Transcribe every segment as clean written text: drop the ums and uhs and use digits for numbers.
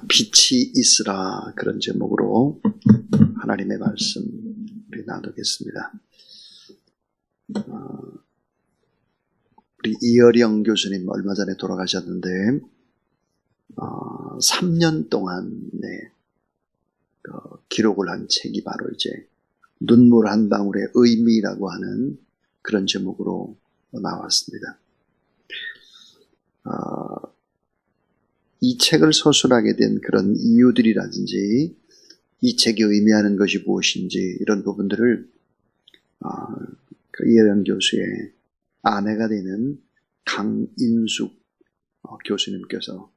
빛이 있으라, 그런 제목으로 하나님의 말씀 우리 나누겠습니다. 우리 이어령 교수님 얼마 전에 돌아가셨는데 3년 동안 기록을 한 책이 바로 이제 눈물 한 방울의 의미라고 하는 그런 제목으로 나왔습니다. 이 책을 서술하게 된 그런 이유들이라든지 이 책이 의미하는 것이 무엇인지 이런 부분들을 이어령 교수의 아내가 되는 강인숙 교수님께서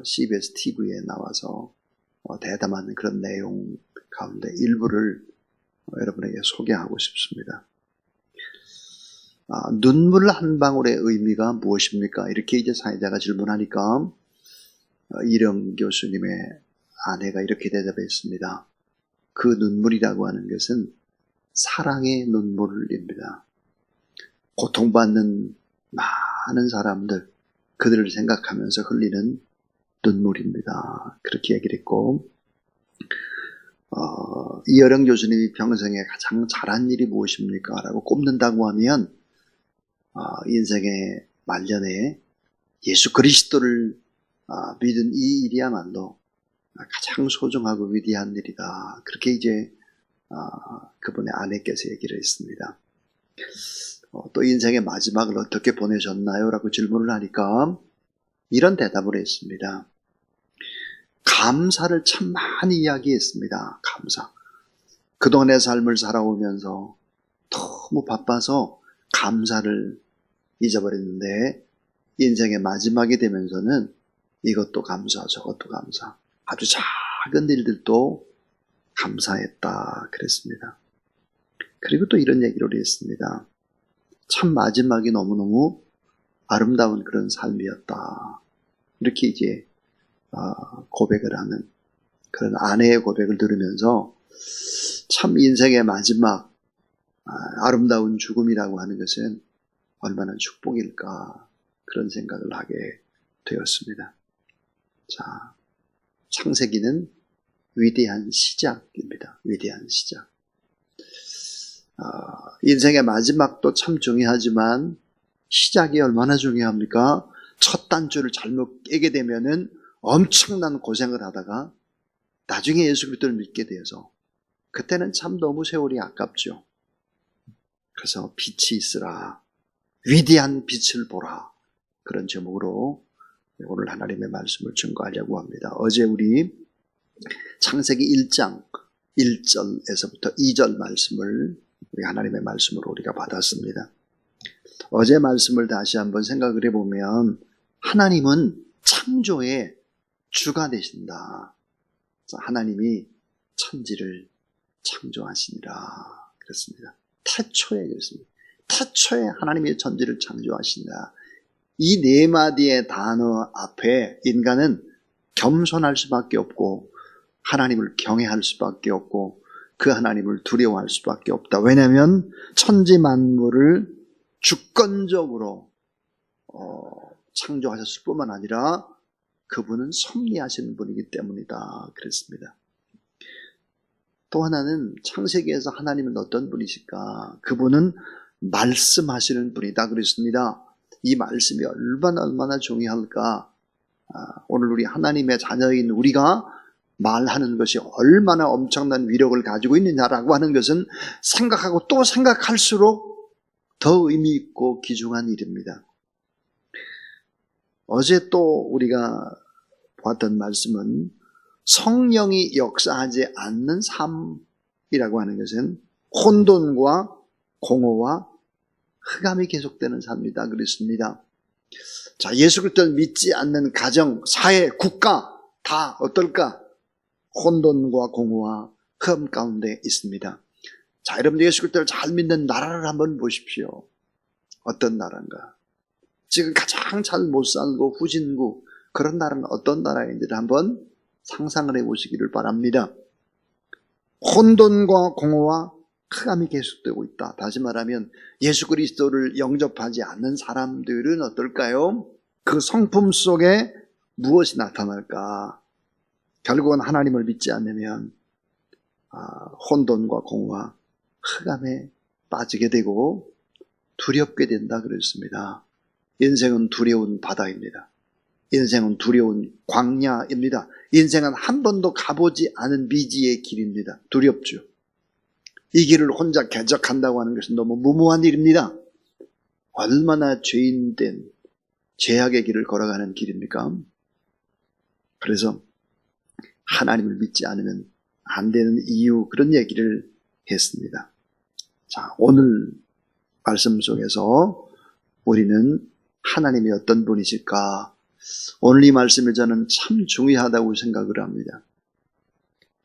CBS TV에 나와서 대담한 그런 내용 가운데 일부를 여러분에게 소개하고 싶습니다. 눈물 한 방울의 의미가 무엇입니까? 이렇게 이제 사회자가 질문하니까 이령 교수님의 아내가 이렇게 대답했습니다. 그 눈물이라고 하는 것은 사랑의 눈물입니다. 고통받는 많은 사람들, 그들을 생각하면서 흘리는 눈물입니다. 그렇게 얘기를 했고, 이어령 교수님이 평생에 가장 잘한 일이 무엇입니까? 라고 꼽는다고 하면 인생의 말년에 예수 그리스도를 믿은 이 일이야말로 가장 소중하고 위대한 일이다. 그렇게 이제 그분의 아내께서 얘기를 했습니다. 또 인생의 마지막을 어떻게 보내셨나요? 라고 질문을 하니까 이런 대답을 했습니다. 감사를 참 많이 이야기했습니다. 감사. 그동안의 삶을 살아오면서 너무 바빠서 감사를 잊어버렸는데 인생의 마지막이 되면서는 이것도 감사, 저것도 감사, 아주 작은 일들도 감사했다 그랬습니다. 그리고 또 이런 얘기를 했습니다. 참 마지막이 너무너무 아름다운 그런 삶이었다. 이렇게 이제 고백을 하는 그런 아내의 고백을 들으면서 참 인생의 마지막 아름다운 죽음이라고 하는 것은 얼마나 축복일까 그런 생각을 하게 되었습니다. 자, 창세기는 위대한 시작입니다. 위대한 시작. 인생의 마지막도 참 중요하지만 시작이 얼마나 중요합니까? 첫 단추를 잘못 깨게 되면은 엄청난 고생을 하다가 나중에 예수 그리스도를 믿게 되어서 그때는 참 너무 세월이 아깝죠. 그래서 빛이 있으라, 위대한 빛을 보라, 그런 제목으로 오늘 하나님의 말씀을 증거하려고 합니다. 어제 우리 창세기 1장 1절에서부터 2절 말씀을 우리 하나님의 말씀으로 우리가 받았습니다. 어제 말씀을 다시 한번 생각을 해보면 하나님은 창조의 주가 되신다. 하나님이 천지를 창조하시니라 그랬습니다. 태초에 그랬습니다. 태초에 하나님이 천지를 창조하신다. 이 네 마디의 단어 앞에 인간은 겸손할 수밖에 없고 하나님을 경외할 수밖에 없고 그 하나님을 두려워할 수밖에 없다. 왜냐하면 천지 만물을 주권적으로 창조하셨을 뿐만 아니라 그분은 섭리하시는 분이기 때문이다 그랬습니다. 또 하나는 창세기에서 하나님은 어떤 분이실까? 그분은 말씀하시는 분이다 그랬습니다. 이 말씀이 얼마나 중요할까? 오늘 우리 하나님의 자녀인 우리가 말하는 것이 얼마나 엄청난 위력을 가지고 있느냐라고 하는 것은 생각하고 또 생각할수록 더 의미 있고 귀중한 일입니다. 어제 또 우리가 보았던 말씀은 성령이 역사하지 않는 삶이라고 하는 것은 혼돈과 공허와 흑암이 계속되는 삶이다 그랬습니다. 자, 예수 그리스도를 믿지 않는 가정, 사회, 국가 다 어떨까? 혼돈과 공허와 흑암 가운데 있습니다. 자, 여러분들 예수 그리스도를 잘 믿는 나라를 한번 보십시오. 어떤 나라인가? 지금 가장 잘 못 살고 후진국, 그런 나라는 어떤 나라인지를 한번 상상을 해보시기를 바랍니다. 혼돈과 공허와 흑암이 계속되고 있다. 다시 말하면 예수 그리스도를 영접하지 않는 사람들은 어떨까요? 그 성품 속에 무엇이 나타날까? 결국은 하나님을 믿지 않으면 혼돈과 공허와 흑암에 빠지게 되고 두렵게 된다 그랬습니다. 인생은 두려운 바다입니다. 인생은 두려운 광야입니다. 인생은 한 번도 가보지 않은 미지의 길입니다. 두렵죠. 이 길을 혼자 개척한다고 하는 것은 너무 무모한 일입니다. 얼마나 죄인된 죄악의 길을 걸어가는 길입니까? 그래서 하나님을 믿지 않으면 안 되는 이유, 그런 얘기를 했습니다. 자, 오늘 말씀 속에서 우리는 하나님이 어떤 분이실까? 오늘 이 말씀이 저는 참 중요하다고 생각을 합니다.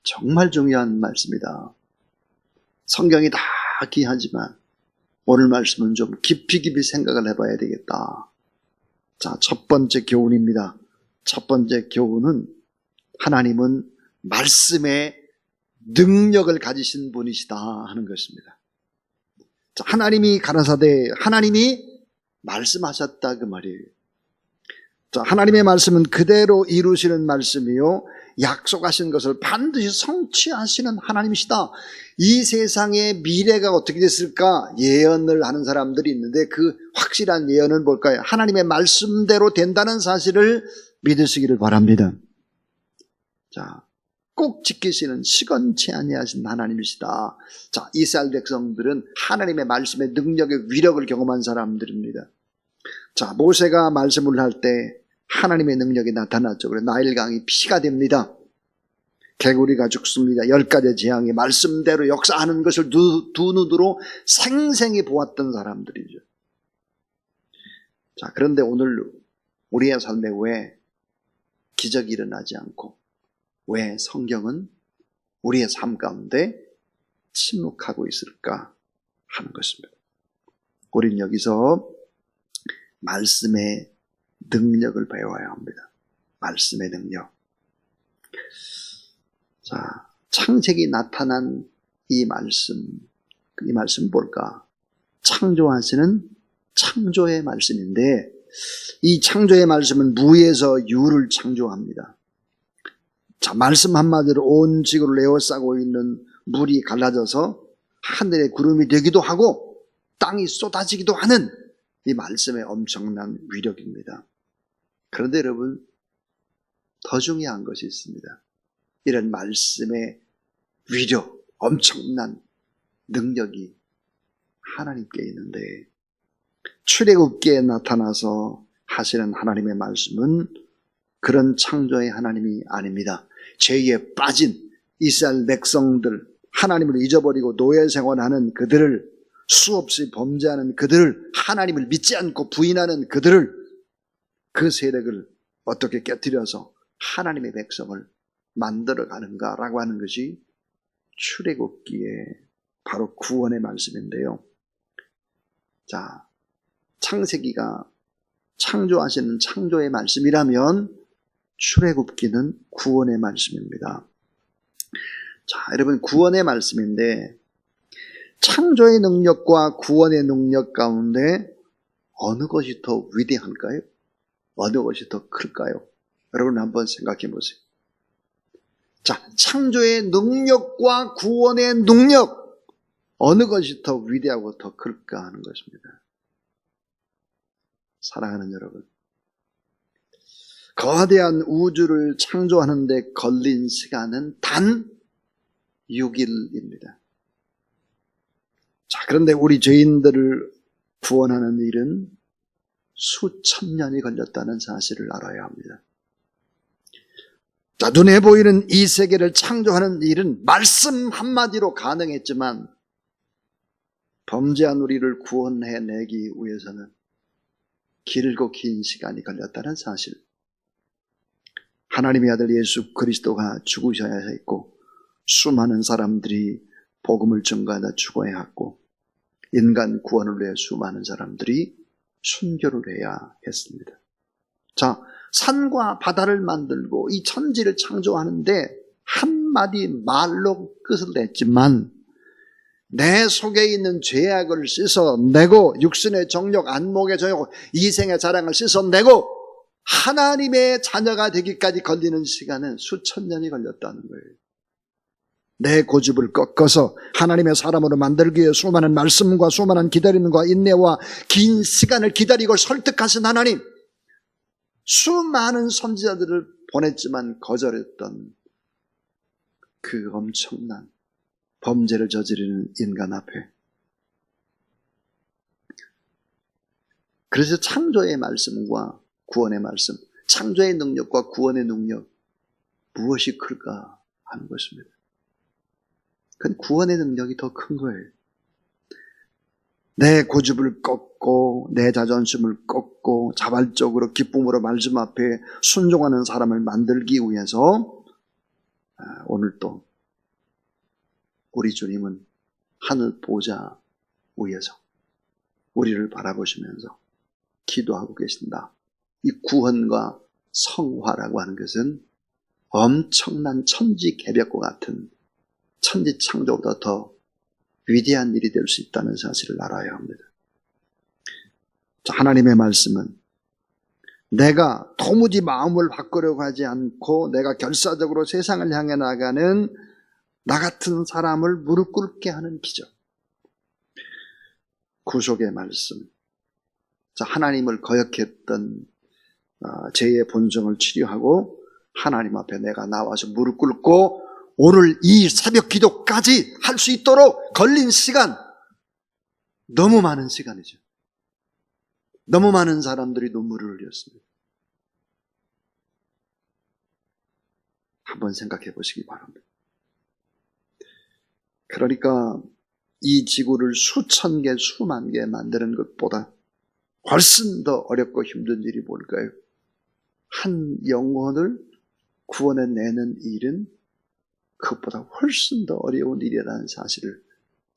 정말 중요한 말씀이다. 성경이 다 귀하지만 오늘 말씀은 좀 깊이 생각을 해봐야 되겠다. 자, 첫 번째 교훈입니다. 첫 번째 교훈은 하나님은 말씀의 능력을 가지신 분이시다 하는 것입니다. 자, 하나님이 가라사대 하나님이 말씀하셨다 그 말이에요. 자, 하나님의 말씀은 그대로 이루시는 말씀이요, 약속하신 것을 반드시 성취하시는 하나님이시다. 이 세상의 미래가 어떻게 됐을까 예언을 하는 사람들이 있는데 그 확실한 예언은 뭘까요? 하나님의 말씀대로 된다는 사실을 믿으시기를 바랍니다. 자, 꼭 지키시는 시건치 아니하신 하나님이시다. 자, 이스라엘 백성들은 하나님의 말씀의 능력의 위력을 경험한 사람들입니다. 자, 모세가 말씀을 할 때 하나님의 능력이 나타났죠. 그래서 나일강이 피가 됩니다. 개구리가 죽습니다. 10가지 재앙이 말씀대로 역사하는 것을 두 눈으로 생생히 보았던 사람들이죠. 자, 그런데 오늘 우리의 삶에 왜 기적이 일어나지 않고 왜 성경은 우리의 삶 가운데 침묵하고 있을까 하는 것입니다. 우리는 여기서 말씀의 능력을 배워야 합니다. 말씀의 능력. 자, 창세기 나타난 이 말씀은 뭘까? 창조하시는 창조의 말씀인데 이 창조의 말씀은 무에서 유를 창조합니다. 자, 말씀 한마디로 온 지구를 에워싸고 있는 물이 갈라져서 하늘의 구름이 되기도 하고 땅이 쏟아지기도 하는 이 말씀의 엄청난 위력입니다. 그런데 여러분, 더 중요한 것이 있습니다. 이런 말씀의 위력, 엄청난 능력이 하나님께 있는데 출애굽기에 나타나서 하시는 하나님의 말씀은 그런 창조의 하나님이 아닙니다. 죄에 빠진 이스라엘 백성들, 하나님을 잊어버리고 노예 생활하는 그들을, 수없이 범죄하는 그들을, 하나님을 믿지 않고 부인하는 그들을, 그 세력을 어떻게 깨뜨려서 하나님의 백성을 만들어가는가라고 하는 것이 출애굽기의 바로 구원의 말씀인데요. 자, 창세기가 창조하시는 창조의 말씀이라면 출애굽기는 구원의 말씀입니다. 자, 여러분, 구원의 말씀인데 창조의 능력과 구원의 능력 가운데 어느 것이 더 위대할까요? 어느 것이 더 클까요? 여러분 한번 생각해 보세요. 자, 창조의 능력과 구원의 능력, 어느 것이 더 위대하고 더 클까 하는 것입니다. 사랑하는 여러분, 거대한 우주를 창조하는 데 걸린 시간은 단 6일입니다. 자, 그런데 우리 죄인들을 구원하는 일은 수천 년이 걸렸다는 사실을 알아야 합니다. 자, 눈에 보이는 이 세계를 창조하는 일은 말씀 한마디로 가능했지만 범죄한 우리를 구원해내기 위해서는 길고 긴 시간이 걸렸다는 사실. 하나님의 아들 예수 그리스도가 죽으셔야 했고 수많은 사람들이 복음을 전가하다 죽어야 했고 인간 구원을 위해 수많은 사람들이 순교를 해야 했습니다. 자, 산과 바다를 만들고 이 천지를 창조하는데 한마디 말로 끝을 냈지만 내 속에 있는 죄악을 씻어내고 육신의 정욕, 안목의 정욕, 이생의 자랑을 씻어내고 하나님의 자녀가 되기까지 걸리는 시간은 수천 년이 걸렸다는 거예요. 내 고집을 꺾어서 하나님의 사람으로 만들기 위해 수많은 말씀과 수많은 기다림과 인내와 긴 시간을 기다리고 설득하신 하나님, 수많은 선지자들을 보냈지만 거절했던 그 엄청난 범죄를 저지르는 인간 앞에, 그래서 창조의 말씀과 구원의 말씀, 창조의 능력과 구원의 능력, 무엇이 클까 하는 것입니다. 그건 구원의 능력이 더 큰 거예요. 내 고집을 꺾고 내 자존심을 꺾고 자발적으로 기쁨으로 말씀 앞에 순종하는 사람을 만들기 위해서 오늘 또 우리 주님은 하늘 보좌 위에서 우리를 바라보시면서 기도하고 계신다. 이 구원과 성화라고 하는 것은 엄청난 천지개벽과 같은 천지창조보다 더 위대한 일이 될 수 있다는 사실을 알아야 합니다. 하나님의 말씀은 내가 도무지 마음을 바꾸려고 하지 않고 내가 결사적으로 세상을 향해 나가는 나 같은 사람을 무릎 꿇게 하는 기적, 구속의 말씀, 하나님을 거역했던 죄의 본성을 치료하고 하나님 앞에 내가 나와서 무릎 꿇고 오늘 이 새벽 기도까지 할 수 있도록 걸린 시간, 너무 많은 시간이죠. 너무 많은 사람들이 눈물을 흘렸습니다. 한번 생각해 보시기 바랍니다. 그러니까 이 지구를 수천 개, 수만 개 만드는 것보다 훨씬 더 어렵고 힘든 일이 뭘까요? 한 영혼을 구원해내는 일은 그것보다 훨씬 더 어려운 일이라는 사실을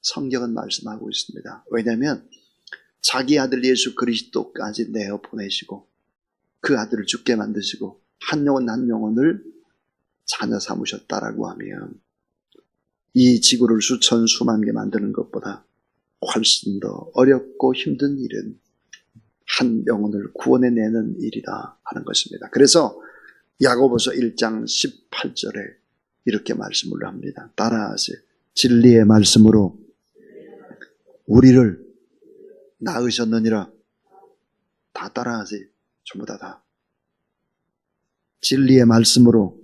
성경은 말씀하고 있습니다. 왜냐하면 자기 아들 예수 그리스도까지 내어 보내시고 그 아들을 죽게 만드시고 한 영혼 한 영혼을 자녀 삼으셨다라고 하면 이 지구를 수천 수만 개 만드는 것보다 훨씬 더 어렵고 힘든 일은 한 영혼을 구원해내는 일이다 하는 것입니다. 그래서 야고보서 1장 18절에 이렇게 말씀을 합니다. 따라하세요. 진리의 말씀으로 우리를 낳으셨느니라. 다 따라하세요. 전부 다. 진리의 말씀으로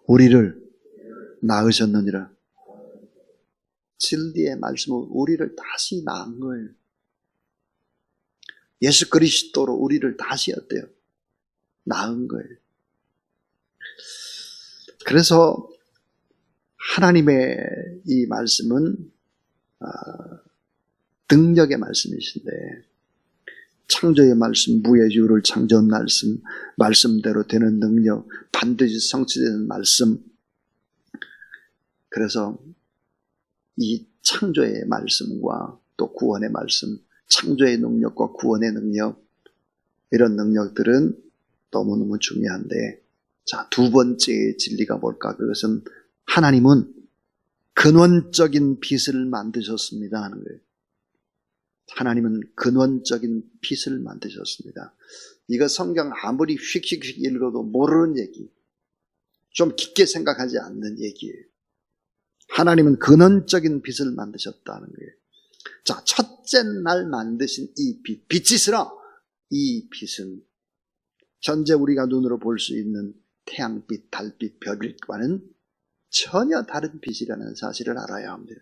우리를 낳으셨느니라. 진리의 말씀으로 우리를 다시 낳은 거예요. 예수 그리스도로 우리를 다시 어때요? 낳은 거예요. 그래서 하나님의 이 말씀은 능력의 말씀이신데, 창조의 말씀, 무의 유를 창조한 말씀, 말씀대로 되는 능력, 반드시 성취되는 말씀. 그래서 이 창조의 말씀과 또 구원의 말씀, 창조의 능력과 구원의 능력, 이런 능력들은 너무너무 중요한데, 자, 두 번째 진리가 뭘까? 그것은 하나님은 근원적인 빛을 만드셨습니다 하는 거예요. 하나님은 근원적인 빛을 만드셨습니다. 이거 성경 아무리 휙휙휙 읽어도 모르는 얘기, 좀 깊게 생각하지 않는 얘기예요. 하나님은 근원적인 빛을 만드셨다는 거예요. 자, 첫째 날 만드신 이 빛, 빛이시라. 이 빛은 현재 우리가 눈으로 볼 수 있는 태양빛, 달빛, 별빛과는 전혀 다른 빛이라는 사실을 알아야 합니다.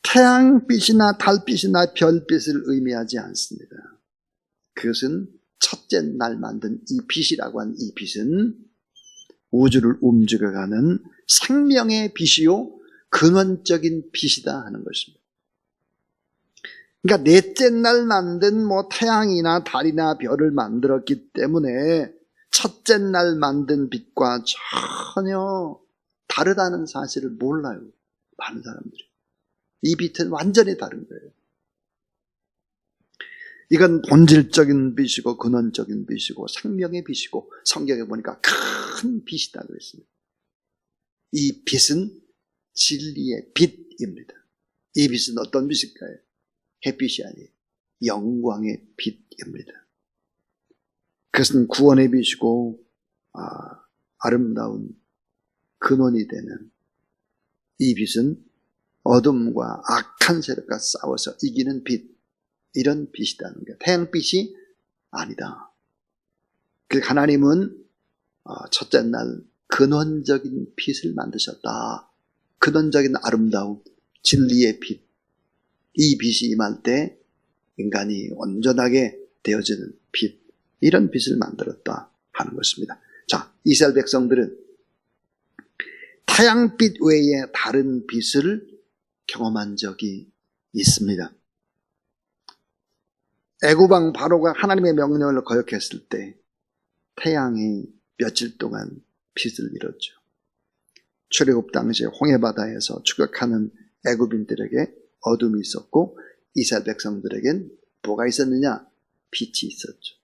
태양빛이나 달빛이나 별빛을 의미하지 않습니다. 그것은 첫째 날 만든 이 빛이라고 한 이 빛은 우주를 움직여가는 생명의 빛이요 근원적인 빛이다 하는 것입니다. 그러니까 넷째 날 만든 태양이나 달이나 별을 만들었기 때문에 첫째 날 만든 빛과 전혀 다르다는 사실을 몰라요. 많은 사람들이. 이 빛은 완전히 다른 거예요. 이건 본질적인 빛이고 근원적인 빛이고 생명의 빛이고 성경에 보니까 큰 빛이다 그랬습니다. 이 빛은 진리의 빛입니다. 이 빛은 어떤 빛일까요? 햇빛이 아니에요. 영광의 빛입니다. 그것은 구원의 빛이고 아름다운 근원이 되는 이 빛은 어둠과 악한 세력과 싸워서 이기는 빛, 이런 빛이라는 거예요. 태양빛이 아니다. 그 하나님은 첫째 날 근원적인 빛을 만드셨다. 근원적인 아름다움, 진리의 빛. 이 빛이 임할 때 인간이 온전하게 되어지는 빛, 이런 빛을 만들었다 하는 것입니다. 자, 이스라엘 백성들은 태양빛 외에 다른 빛을 경험한 적이 있습니다. 애굽왕 바로가 하나님의 명령을 거역했을 때 태양이 며칠 동안 빛을 잃었죠. 출애굽 당시에 홍해바다에서 추격하는 애굽인들에게 어둠이 있었고 이스라엘 백성들에겐 뭐가 있었느냐? 빛이 있었죠.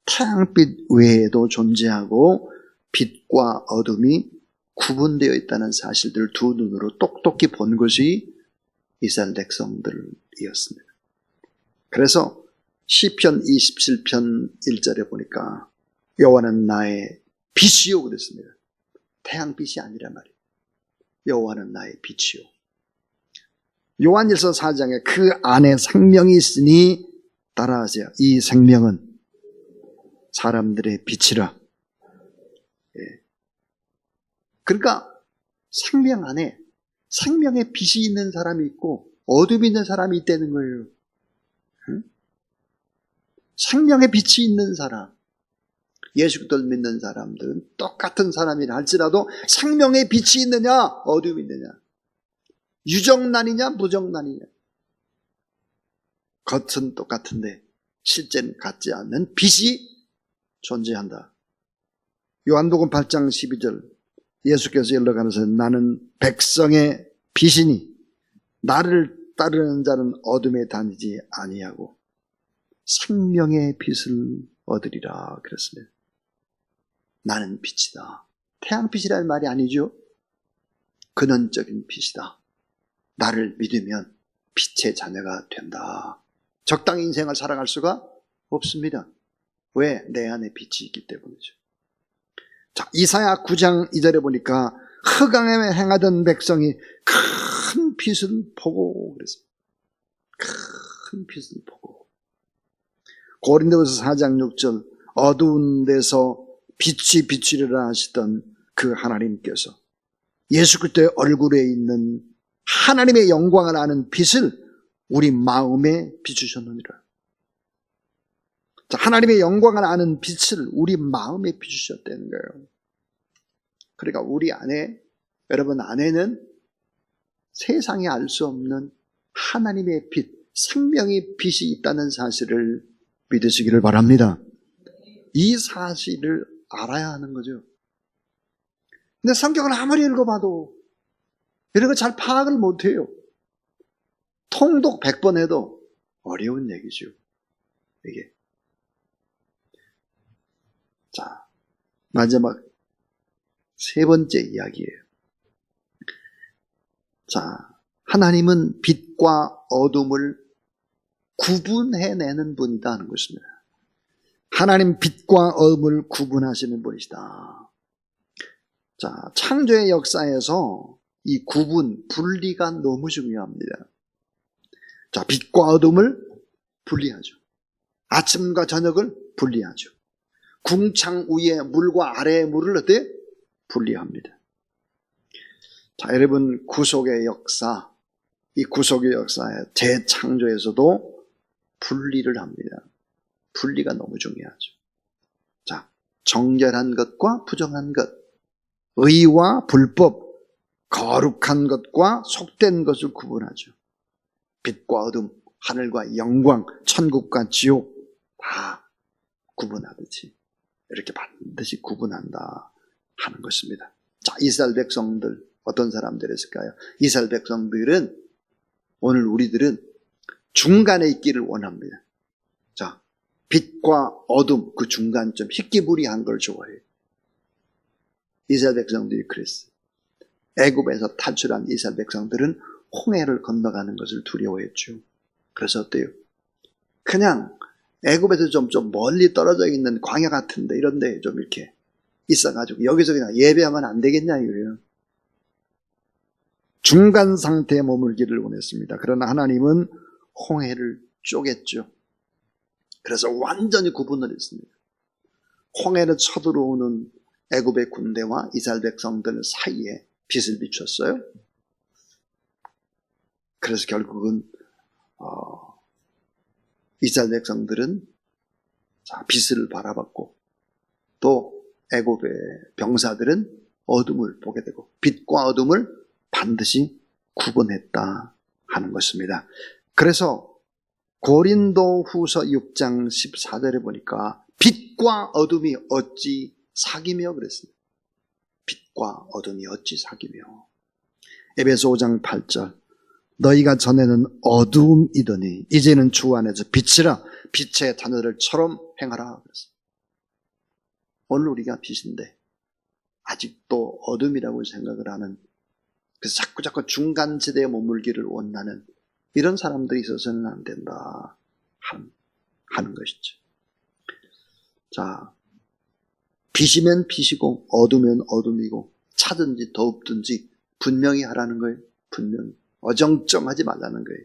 태양빛 외에도 존재하고 빛과 어둠이 구분되어 있다는 사실들을 두 눈으로 똑똑히 본 것이 이스라엘 백성들이었습니다. 그래서 시편 27편 1절에 보니까 여호와는 나의 빛이요 그랬습니다. 태양빛이 아니란 말이에요. 여호와는 나의 빛이요. 요한일서 4장에 그 안에 생명이 있으니 따라하세요. 이 생명은 사람들의 빛이라. 그러니까 생명 안에 생명의 빛이 있는 사람이 있고 어둠이 있는 사람이 있다는 거예요. 생명의 빛이 있는 사람, 예수 그리스도를 믿는 사람들은 똑같은 사람이라 할지라도 생명의 빛이 있느냐 어둠이 있느냐, 유정란이냐 무정란이냐, 겉은 똑같은데 실제는 같지 않는 빛이 존재한다. 요한복음 8장 12절 예수께서 일러가면서 나는 백성의 빛이니 나를 따르는 자는 어둠에 다니지 아니하고 생명의 빛을 얻으리라 그랬습니다. 나는 빛이다. 태양빛이라는 말이 아니죠. 근원적인 빛이다. 나를 믿으면 빛의 자녀가 된다. 적당히 인생을 살아갈 수가 없습니다. 왜? 내 안에 빛이 있기 때문이죠. 자, 이사야 9장 2절에 보니까 흑암에 행하던 백성이 큰 빛을 보고 그랬어요. 큰 빛을 보고. 고린도후서 4장 6절 어두운 데서 빛이 비추리라 하시던 그 하나님께서 예수 그리스도의 얼굴에 있는 하나님의 영광을 아는 빛을 우리 마음에 비추셨느니라. 자, 하나님의 영광을 아는 빛을 우리 마음에 비추셨다는 거예요. 그러니까 우리 안에, 여러분 안에는 세상에 알 수 없는 하나님의 빛, 생명의 빛이 있다는 사실을 믿으시기를 바랍니다. 이 사실을 알아야 하는 거죠. 근데 성경을 아무리 읽어봐도 이런 거 잘 파악을 못해요. 통독 100번 해도 어려운 얘기죠. 이게. 자, 마지막 세 번째 이야기예요. 자, 하나님은 빛과 어둠을 구분해내는 분이다 하는 것입니다. 하나님 빛과 어둠을 구분하시는 분이시다. 자, 창조의 역사에서 이 구분, 분리가 너무 중요합니다. 자, 빛과 어둠을 분리하죠. 아침과 저녁을 분리하죠. 궁창 위에 물과 아래의 물을 어때? 분리합니다. 자, 여러분 구속의 역사, 이 구속의 역사의 재창조에서도 분리를 합니다. 분리가 너무 중요하죠. 자, 정결한 것과 부정한 것, 의와 불법, 거룩한 것과 속된 것을 구분하죠. 빛과 어둠, 하늘과 영광, 천국과 지옥 다 구분하듯이 이렇게 반드시 구분한다 하는 것입니다. 자, 이스라엘 백성들 어떤 사람들이었을까요? 이스라엘 백성들은, 오늘 우리들은 중간에 있기를 원합니다. 자, 빛과 어둠 그 중간점 희끼부리한 걸 좋아해요. 이스라엘 백성들이 그랬어요. 애굽에서 탈출한 이스라엘 백성들은 홍해를 건너가는 것을 두려워했죠. 그래서 어때요? 그냥 애굽에서 좀 멀리 떨어져 있는 광야 같은데 이런 데 좀 이렇게 있어가지고 여기서 그냥 예배하면 안 되겠냐 이거예요. 중간 상태에 머물기를 원했습니다. 그러나 하나님은 홍해를 쪼갰죠. 그래서 완전히 구분을 했습니다. 홍해를 쳐들어오는 애굽의 군대와 이스라엘 백성들 사이에 빛을 비췄어요. 그래서 결국은 이스라엘 백성들은 빛을 바라봤고 또 애굽의 병사들은 어둠을 보게 되고 빛과 어둠을 반드시 구분했다 하는 것입니다. 그래서 고린도후서 6장 14절에 보니까 빛과 어둠이 어찌 사귀며 그랬습니다. 빛과 어둠이 어찌 사귀며. 에베소 5장 8절 너희가 전에는 어두움이더니 이제는 주 안에서 빛이라 빛의 자녀들처럼 행하라 그랬습니다. 오늘 우리가 빛인데 아직도 어둠이라고 생각을 하는, 그래서 자꾸 중간지대에 머물기를 원하는 이런 사람들이 있어서는 안 된다 하는 것이죠. 자, 빛이면 빛이고 어두면 어둠이고 차든지 덥든지 분명히 하라는 거예요. 분명히. 어정쩡하지 말라는 거예요.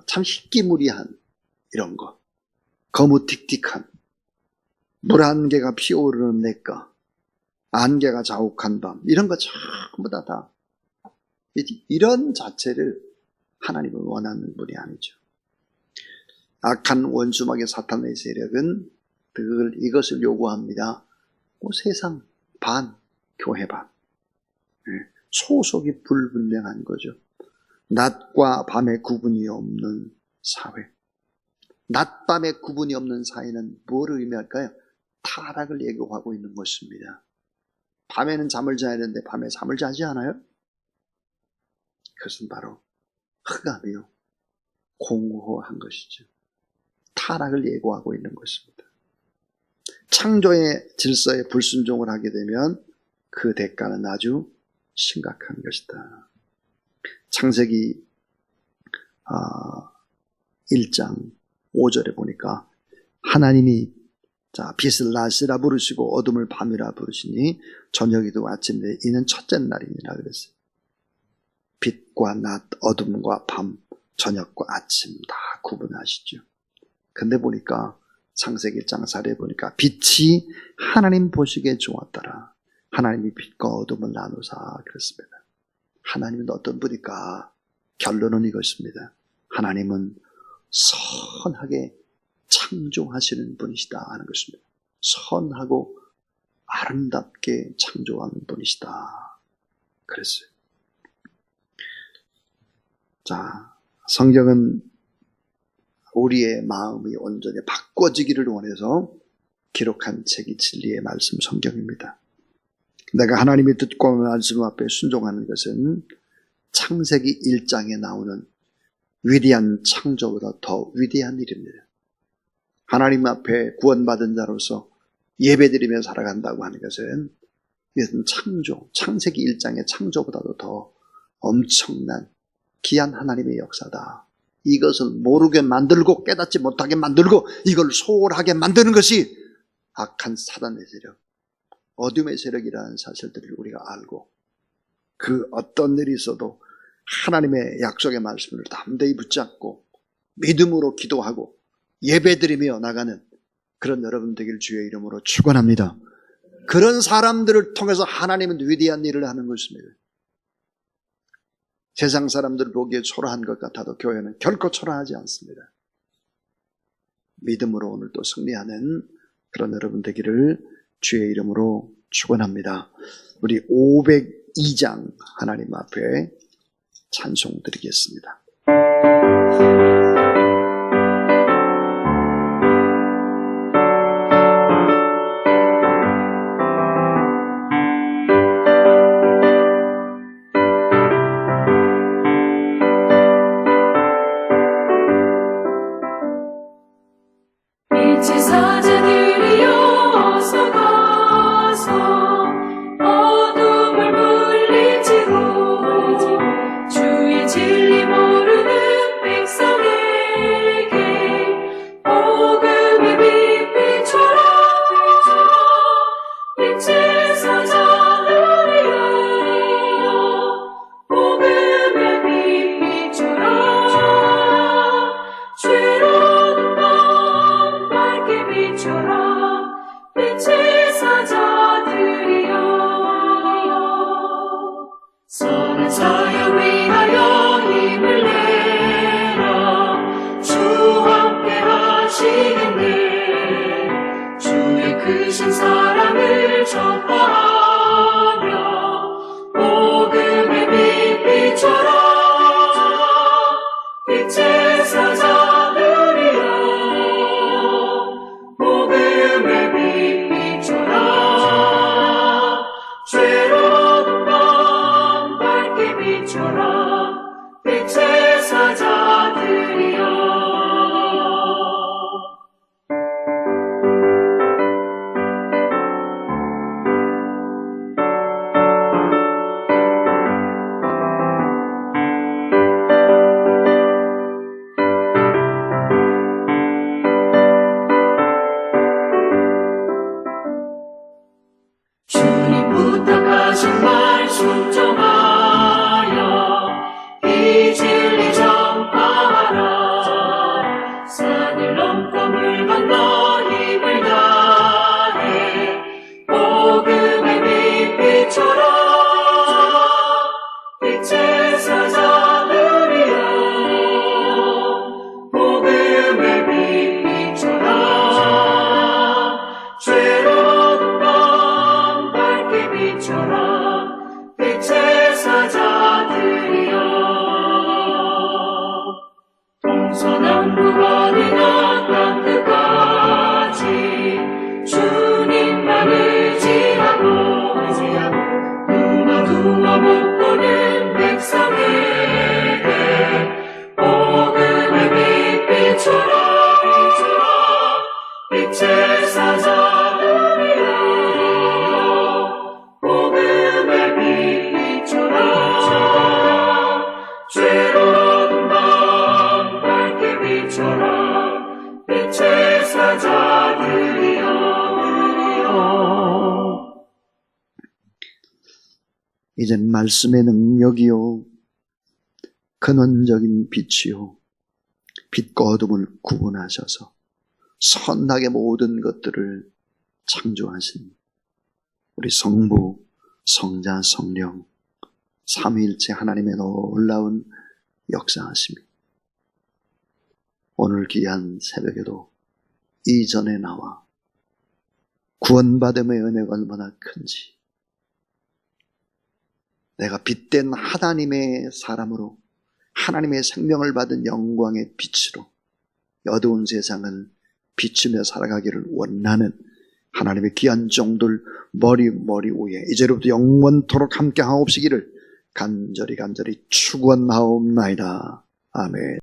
참 희끼무리한 이런 거, 거무틱틱한 물 안개가 피어오르는 내가, 안개가 자욱한 밤, 이런 거 전부 다 이런 자체를 하나님은 원하는 분이 아니죠. 악한 원수막의 사탄의 세력은 이것을 요구합니다. 세상 반, 교회 반. 소속이 불분명한 거죠. 낮과 밤의 구분이 없는 사회. 낮, 밤의 구분이 없는 사회는 무엇을 의미할까요? 타락을 예고하고 있는 것입니다. 밤에는 잠을 자야 되는데 밤에 잠을 자지 않아요? 그것은 바로 흑암이요, 공허한 것이죠. 타락을 예고하고 있는 것입니다. 창조의 질서에 불순종을 하게 되면 그 대가는 아주 심각한 것이다. 창세기 1장 5절에 보니까 하나님이 빛을 낮이라 부르시고 어둠을 밤이라 부르시니 저녁이도 아침이되 이는 첫째 날이니라 그랬어요. 빛과 낮, 어둠과 밤, 저녁과 아침 다 구분하시죠. 근데 보니까 창세기 1장 4절에 보니까 빛이 하나님 보시기에 좋았더라. 하나님이 빛과 어둠을 나누사 그랬습니다. 하나님은 어떤 분일까? 결론은 이것입니다. 하나님은 선하게 창조하시는 분이시다 하는 것입니다. 선하고 아름답게 창조하는 분이시다 그랬어요. 자, 성경은 우리의 마음이 온전히 바꿔지기를 원해서 기록한 책이 진리의 말씀 성경입니다. 내가 하나님이 듣고 말씀 앞에 순종하는 것은 창세기 1장에 나오는 위대한 창조보다 더 위대한 일입니다. 하나님 앞에 구원받은 자로서 예배드리며 살아간다고 하는 것은 이것은 창세기 1장의 창조보다도 더 엄청난 귀한 하나님의 역사다. 이것을 모르게 만들고 깨닫지 못하게 만들고 이걸 소홀하게 만드는 것이 악한 사단의 세력, 어둠의 세력이라는 사실들을 우리가 알고 그 어떤 일이 있어도 하나님의 약속의 말씀을 담대히 붙잡고 믿음으로 기도하고 예배드리며 나가는 그런 여러분 되길 주의 이름으로 축원합니다. 그런 사람들을 통해서 하나님은 위대한 일을 하는 것입니다. 세상 사람들 보기에 초라한 것 같아도 교회는 결코 초라하지 않습니다. 믿음으로 오늘 또 승리하는 그런 여러분 되기를 주의 이름으로 축원합니다. 우리 502장 하나님 앞에 찬송 드리겠습니다. 진리 모르는 백성의 순종하여 이 진리 전파하라. 산을 넘고 물 건너 힘을 다해 복음의 빛 비춰라. 빛의 사자들이여 복음의 빛 비춰라. 죄로운 밤 밝게 비춰라. 빛의 사자들이여 동서남북 어디나 땅 끝까지 주님만 의지하고 누워 못 보는 백성에게 복음의 빛 비춰라. 빛의 사자들이여 복음의 빛 비춰라. 죄로운 밤 밝게 비춰라. 빛의 사자들이여. 이젠 말씀의 능력이요 근원적인 빛이요 빛과 어둠을 구분하셔서 선하게 모든 것들을 창조하신 우리 성부, 성자, 성령 삼위일체 하나님의 놀라운 역사하심이 오늘 귀한 새벽에도 이전에 나와 구원받음의 은혜가 얼마나 큰지 내가 빛된 하나님의 사람으로 하나님의 생명을 받은 영광의 빛으로 어두운 세상을 비추며 살아가기를 원하는 하나님의 귀한 종들 머리 위에 이제로부터 영원토록 함께 하옵시기를 간절히 축원하옵나이다. 아멘.